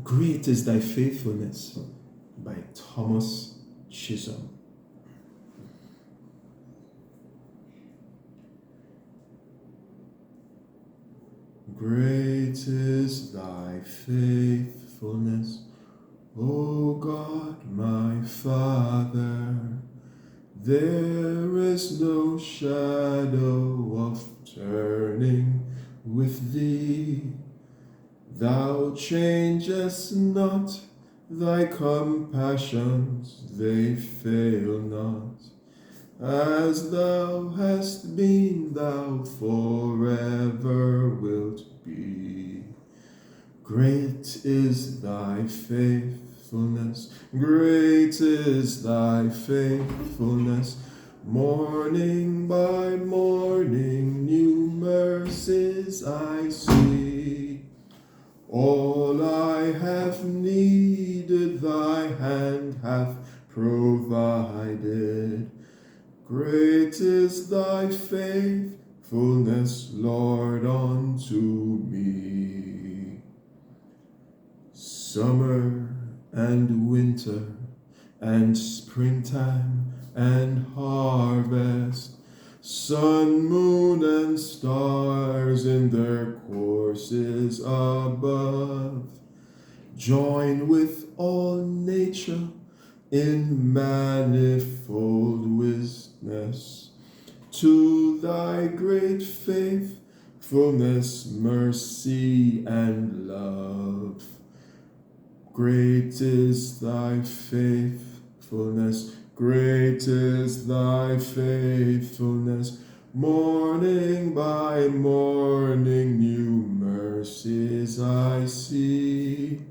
Great is thy faithfulness, by Thomas Chisholm. Great is thy faithfulness, O God my Father. There is no shadow of turning with thee. Thou changest not, thy compassions, they fail not. As thou hast been, thou forever wilt be. Great is thy faithfulness, great is thy faithfulness. Morning by morning, new mercies I see. All I have needed, thy hand hath provided. Great is thy faithfulness, Lord, unto me. Summer and winter and springtime and harvest, sun, moon, and stars in their courses above, join with all nature in manifold witness to thy great faithfulness, mercy, and love. Great is thy faithfulness, great is thy faithfulness. Morning by morning, new mercies I see.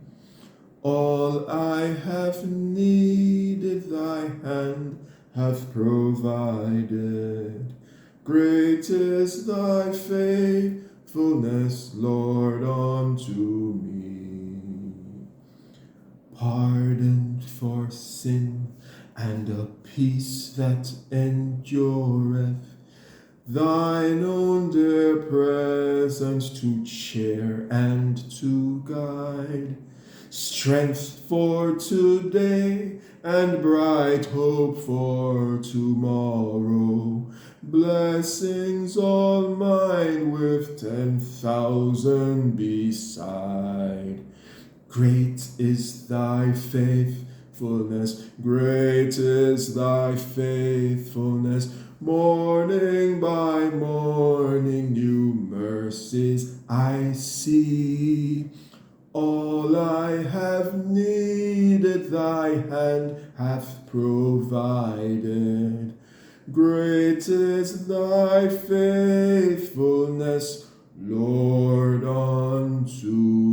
All I have needed, thy hand hath provided. Great is thy faithfulness, Lord, unto me. Pardon for sin and a peace that endureth, thine own dear presence to cheer and to guide, strength for today and bright hope for tomorrow, blessings all mine with 10,000 beside. Great is thy faithfulness, great is thy faithfulness. Morning by morning, new mercies I see. All I have needed, thy hand hath provided. Great is thy faithfulness, Lord, unto